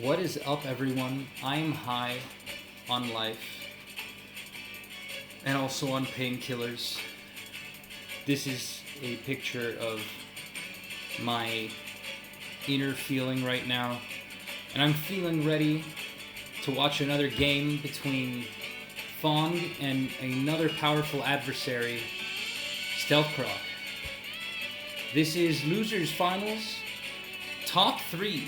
What is up, everyone? I'm high on life and also on painkillers. This is a picture of my inner feeling right now, and I'm feeling ready to watch another game between FOMG and another powerful adversary, Stealth Croc. This is Losers Finals, top 3.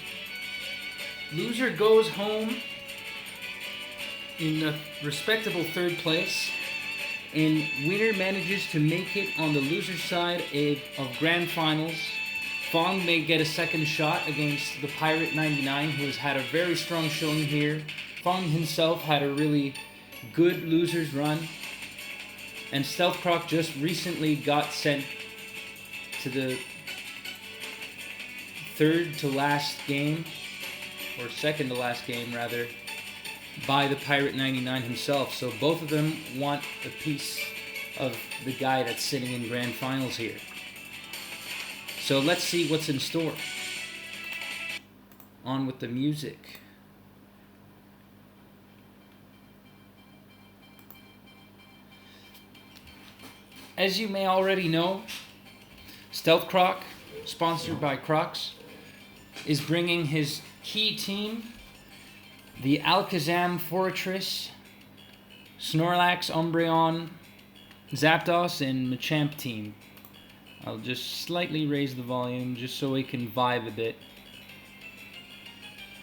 Loser goes home in a respectable third place, and winner manages to make it on the loser side of Grand Finals. Fong may get a second shot against the Pirate 99, who has had a very strong showing here. Fong himself had a really good losers run, and Stealth Croc just recently got sent to the third to last game, or second to last game rather, by the Pirate 99 himself. So both of them want a piece of the guy that's sitting in Grand Finals here. So let's see what's in store. On with the music. As you may already know, Stealth Croc, sponsored by Crocs, is bringing his key team, the Alakazam Fortress, Snorlax, Umbreon, Zapdos, and Machamp team. I'll just slightly raise the volume just so we can vibe a bit.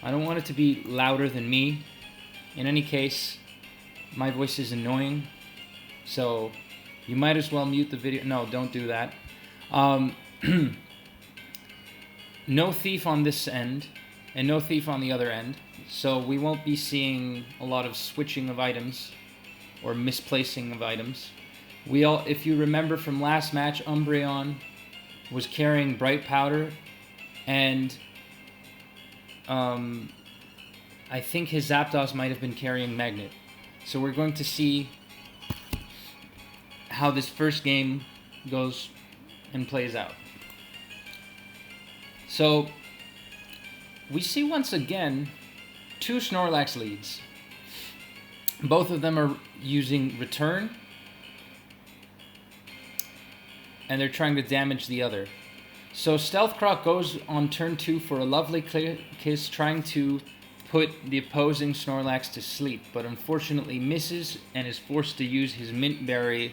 I don't want it to be louder than me. In any case, my voice is annoying, so you might as well mute the video. No, don't do that. No thief on this end, and no thief on the other end, so we won't be seeing a lot of switching of items or misplacing of items. If you remember from last match, Umbreon was carrying Bright Powder, and I think his Zapdos might have been carrying Magnet. So we're going to see how this first game goes and plays out. So we see once again 2 Snorlax leads. Both of them are using Return, and they're trying to damage the other. So Stealth Croc goes on turn 2 for a lovely kiss, trying to put the opposing Snorlax to sleep, but unfortunately misses and is forced to use his Mint Berry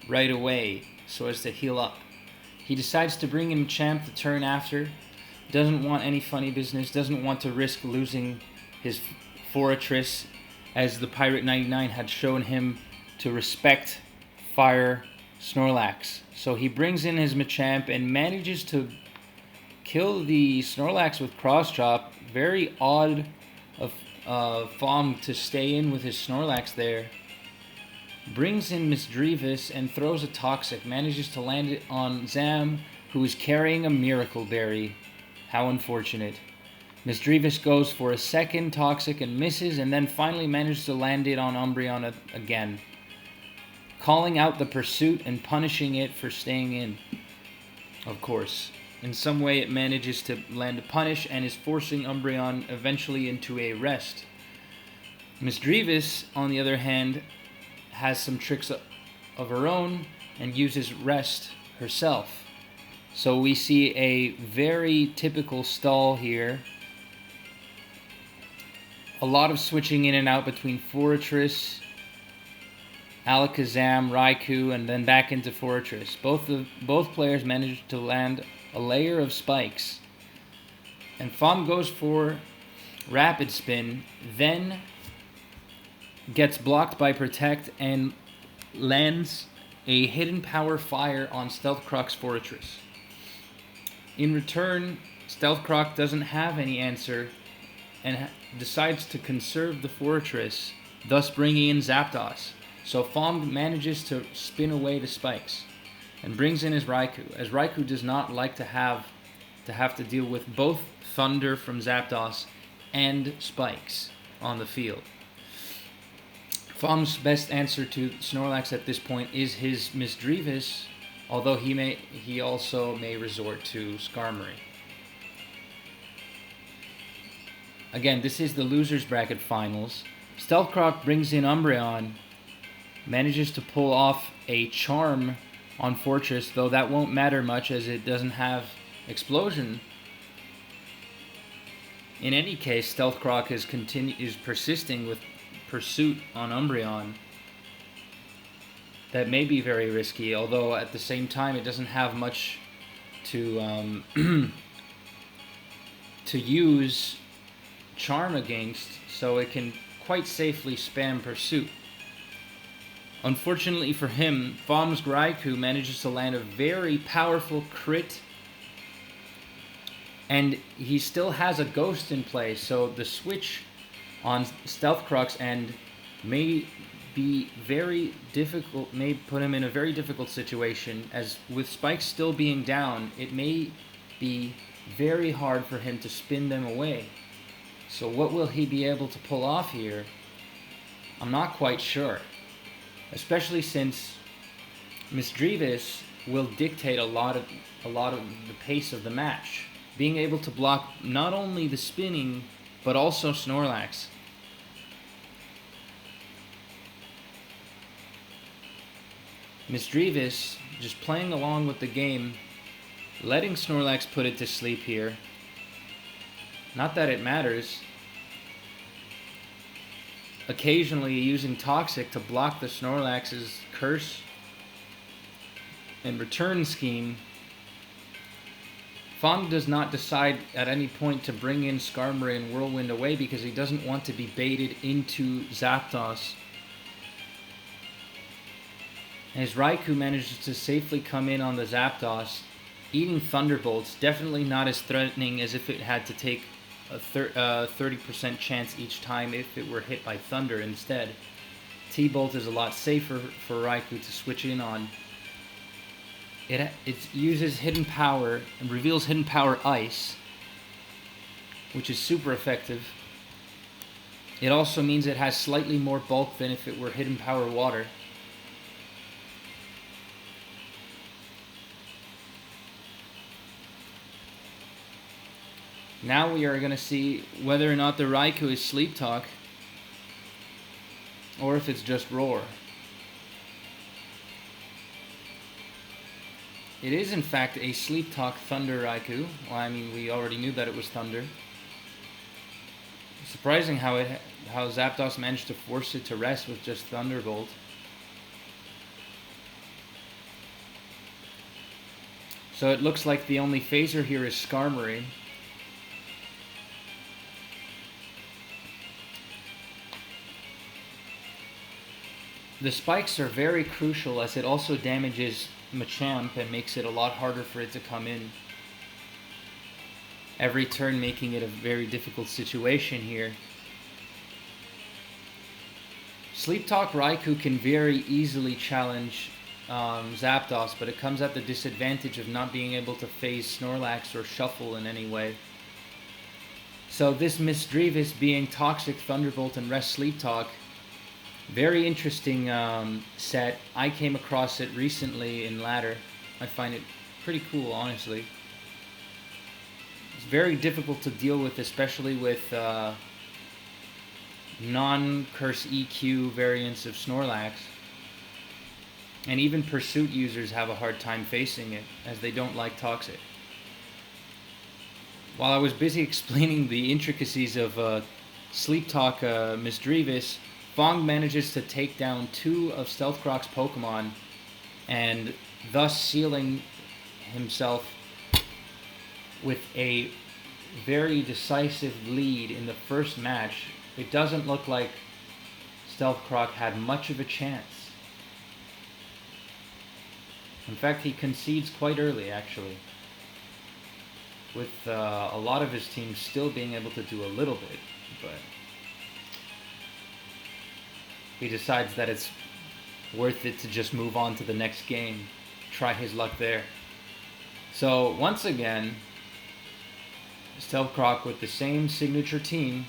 right away so as to heal up. He decides to bring in Machamp the turn after. Doesn't want any funny business, doesn't want to risk losing his Fortress, as the Pirate 99 had shown him to respect Fire Snorlax. So he brings in his Machamp and manages to kill the Snorlax with Cross Chop. Very odd of Fom to stay in with his Snorlax there. Brings in Misdreavus and throws a Toxic. Manages to land it on Zam, who is carrying a Miracle Berry. How unfortunate. Misdreavus goes for a second Toxic and misses, and then finally manages to land it on Umbreon again, calling out the pursuit and punishing it for staying in, of course. In some way it manages to land a punish and is forcing Umbreon eventually into a rest. Misdreavus, on the other hand, has some tricks of her own and uses rest herself. So we see a very typical stall here. A lot of switching in and out between Fortress, Alakazam, Raikou, and then back into Fortress. Both players managed to land a layer of spikes. And Fom goes for Rapid Spin, then gets blocked by Protect and lands a Hidden Power Fire on Stealth Croc's Fortress. In return, Stealth Croc doesn't have any answer and decides to conserve the Fortress, thus bringing in Zapdos. So Fom manages to spin away the spikes and brings in his Raikou, as Raikou does not like to have to deal with both Thunder from Zapdos and spikes on the field. Fom's best answer to Snorlax at this point is his Misdreavus, although he also may resort to Skarmory. Again, this is the losers bracket finals. Stealth Croc brings in Umbreon, manages to pull off a charm on Fortress, though that won't matter much as it doesn't have Explosion. In any case, Stealth Croc is persisting with Pursuit on Umbreon. That may be very risky, although at the same time it doesn't have much to to use Charm against, so it can quite safely spam Pursuit. Unfortunately for him, FOMG Raikou manages to land a very powerful crit, and he still has a Ghost in play, so the switch on Stealth Croc's end may be very difficult, may put him in a very difficult situation, as with spikes still being down, it may be very hard for him to spin them away. So what will he be able to pull off here? I'm not quite sure. Especially since Misdreavus will dictate a lot of the pace of the match, being able to block not only the spinning but also Snorlax. Misdreavus just playing along with the game, letting Snorlax put it to sleep here. Not that it matters. Occasionally using Toxic to block the Snorlax's curse and return scheme. FOMG does not decide at any point to bring in Skarmory and Whirlwind away because he doesn't want to be baited into Zapdos. As Raikou manages to safely come in on the Zapdos, eating Thunderbolts, definitely not as threatening as if it had to take a 30% chance each time if it were hit by Thunder instead. T-Bolt is a lot safer for Raikou to switch in on. It uses Hidden Power and reveals Hidden Power Ice, which is super effective. It also means it has slightly more bulk than if it were Hidden Power Water. Now we are going to see whether or not the Raikou is Sleep Talk, or if it's just Roar. It is in fact a Sleep Talk Thunder Raikou. Well, I mean, we already knew that it was Thunder. Surprising how Zapdos managed to force it to rest with just Thunderbolt. So it looks like the only phaser here is Skarmory. The spikes are very crucial as it also damages Machamp and makes it a lot harder for it to come in. Every turn making it a very difficult situation here. Sleep Talk Raikou can very easily challenge Zapdos, but it comes at the disadvantage of not being able to phase Snorlax or Shuffle in any way. So this Misdreavus being Toxic, Thunderbolt, and Rest Sleep Talk, very interesting set. I came across it recently in Ladder. I find it pretty cool, honestly. It's very difficult to deal with, especially with non-Curse EQ variants of Snorlax. And even Pursuit users have a hard time facing it, as they don't like Toxic. While I was busy explaining the intricacies of Sleep Talk Misdreavus, FOMG manages to take down 2 of Stealth Croc's Pokemon, and thus sealing himself with a very decisive lead in the first match. It doesn't look like Stealth Croc had much of a chance. In fact, he concedes quite early, actually, with a lot of his team still being able to do a little bit, but he decides that it's worth it to just move on to the next game, try his luck there. So once again, Stealth Croc with the same signature team,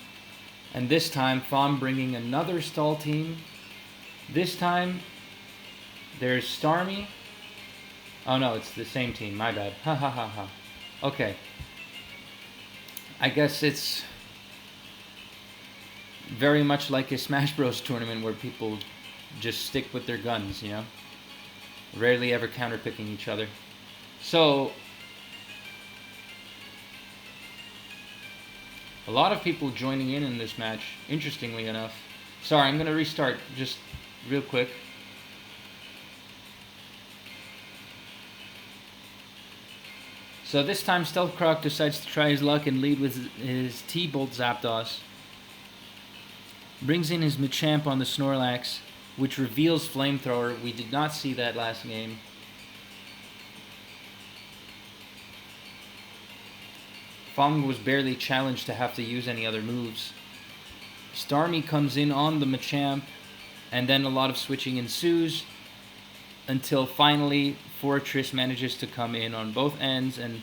and this time FOMG bringing another stall team. This time there's Starmie. Oh no, it's the same team, my bad. Ha ha ha ha. Okay. I guess it's very much like a Smash Bros. Tournament where people just stick with their guns, you know? Rarely ever counterpicking each other. So, a lot of people joining in this match, interestingly enough. Sorry, I'm going to restart just real quick. So this time Stealth Croc decides to try his luck and lead with his T-Bolt Zapdos. Brings in his Machamp on the Snorlax, which reveals Flamethrower. We did not see that last game. FOMG was barely challenged to have to use any other moves. Starmie comes in on the Machamp, and then a lot of switching ensues until finally Fortress manages to come in on both ends and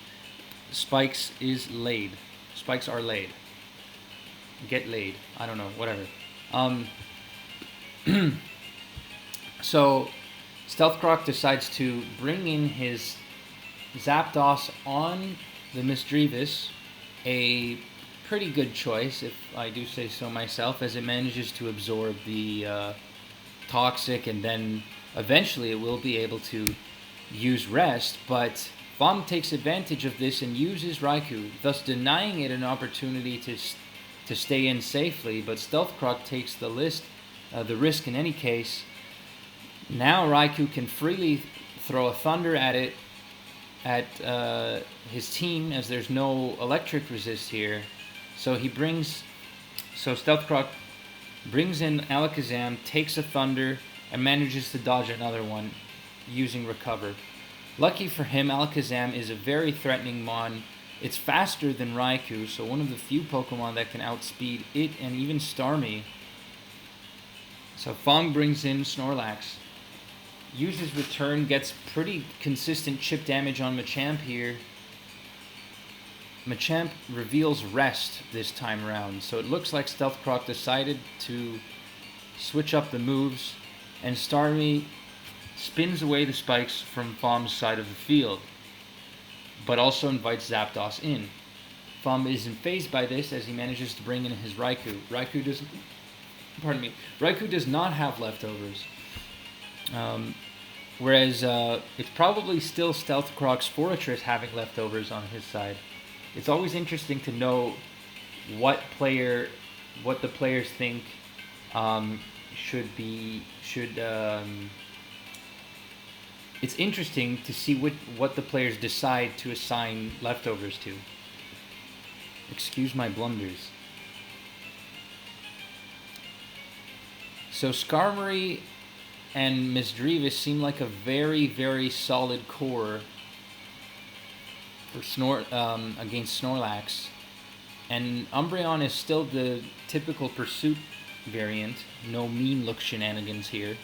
Spikes is laid. Spikes are laid. Get laid. I don't know, whatever. So Stealth Croc decides to bring in his Zapdos on the Misdreavus, a pretty good choice, if I do say so myself, as it manages to absorb the Toxic, and then eventually it will be able to use Rest, but FOMG takes advantage of this and uses Raikou, thus denying it an opportunity to stay in safely, but Stealth Croc takes the risk in any case. Now Raikou can freely throw a Thunder at it, at his team, as there's no electric resist here. So Stealth Croc brings in Alakazam, takes a Thunder, and manages to dodge another one using Recover. Lucky for him, Alakazam is a very threatening mon. It's faster than Raikou, so one of the few Pokemon that can outspeed it and even Starmie. So FOMG brings in Snorlax. Uses Return, gets pretty consistent chip damage on Machamp here. Machamp reveals Rest this time around, so it looks like Stealth Croc decided to switch up the moves, and Starmie spins away the spikes from FOMG's side of the field, but also invites Zapdos in. FOMG isn't fazed by this as he manages to bring in his Raikou. Raikou does not have leftovers. Whereas it's probably still Stealth Croc's Fortress having leftovers on his side. It's always interesting to know what the players think it's interesting to see what the players decide to assign leftovers to. Excuse my blunders. So Skarmory and Misdreavus seem like a very, very solid core for against Snorlax. And Umbreon is still the typical Pursuit variant. No mean look shenanigans here.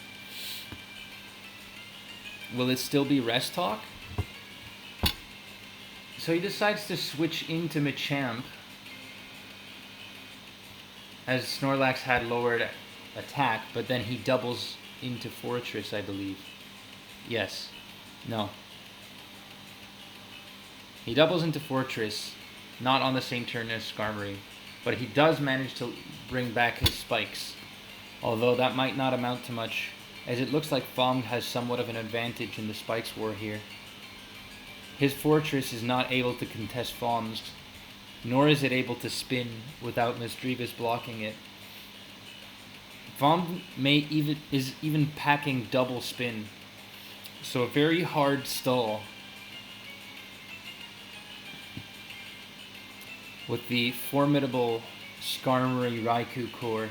Will it still be Rest Talk? So he decides to switch into Machamp, as Snorlax had lowered attack, but then he doubles into Fortress, I believe. Yes. No. He doubles into Fortress, not on the same turn as Skarmory, but he does manage to bring back his spikes, although that might not amount to much, as it looks like FOMG has somewhat of an advantage in the spikes war here. His Fortress is not able to contest FOMG's, nor is it able to spin without Misdreavus blocking it. FOMG is even packing double spin, so a very hard stall with the formidable Skarmory Raikou core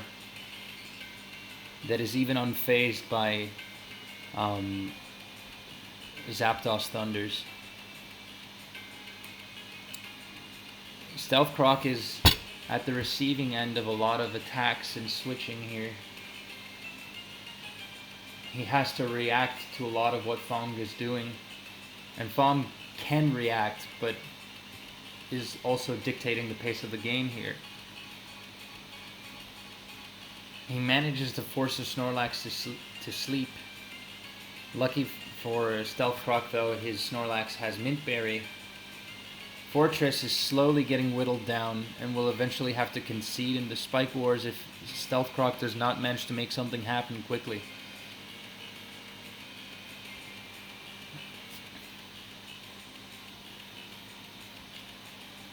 that is even unfazed by Zapdos Thunders. Stealth Croc is at the receiving end of a lot of attacks and switching here. He has to react to a lot of what FOMG is doing, and FOMG can react, but is also dictating the pace of the game here. He manages to force a Snorlax to sleep. Lucky for Stealth Croc though, his Snorlax has Mint Berry. Fortress is slowly getting whittled down and will eventually have to concede in the Spike Wars if Stealth Croc does not manage to make something happen quickly.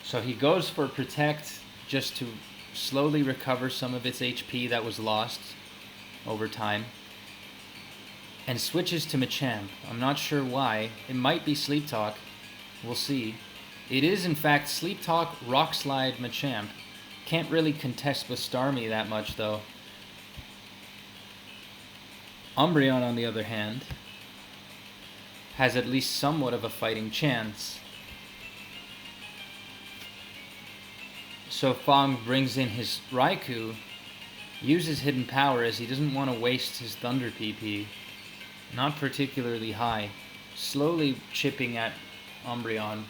So he goes for Protect just to slowly recover some of its HP that was lost over time. And switches to Machamp. I'm not sure why. It might be Sleep Talk. We'll see. It is in fact Sleep Talk, Rock Slide, Machamp. Can't really contest with Starmie that much though. Umbreon, on the other hand, has at least somewhat of a fighting chance. So FOMG brings in his Raikou, uses Hidden Power as he doesn't want to waste his Thunder PP. Not particularly high. Slowly chipping at Umbreon.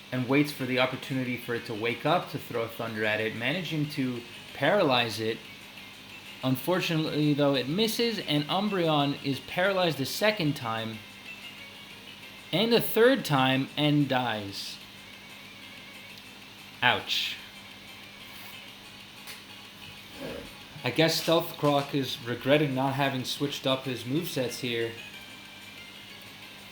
And waits for the opportunity for it to wake up to throw Thunder at it, managing to paralyze it. Unfortunately, though, it misses, and Umbreon is paralyzed a second time, and a third time, and dies. Ouch. I guess Stealth Croc is regretting not having switched up his movesets here.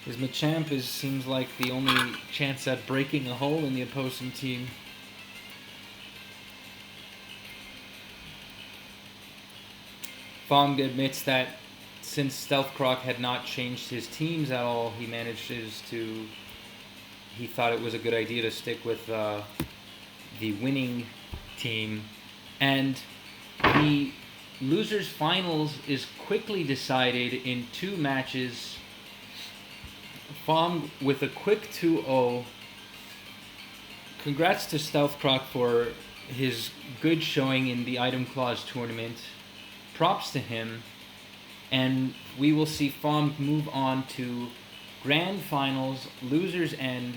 His Machamp seems like the only chance at breaking a hole in the opposing team. FOMG admits that since Stealth Croc had not changed his teams at all, he thought it was a good idea to stick with the winning team. And the losers finals is quickly decided in 2 matches. FOMG with a quick 2-0. Congrats to Stealth Croc for his good showing in the Item Clause tournament. Props to him. And we will see FOMG move on to Grand Finals, Losers End,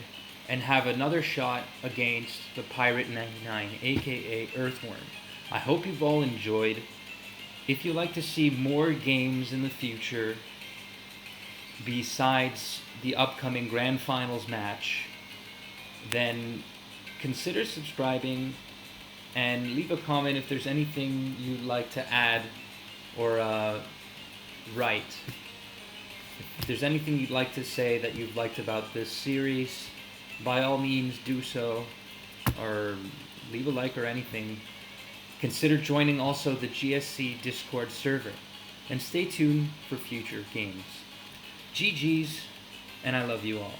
and have another shot against the Pirate 99, aka Earthworm. I hope you've all enjoyed. If you'd like to see more games in the future, besides the upcoming Grand Finals match, then consider subscribing and leave a comment if there's anything you'd like to add or write. If there's anything you'd like to say that you've liked about this series, by all means do so, or leave a like or anything. Consider joining also the GSC Discord server, and stay tuned for future games. GG's, and I love you all.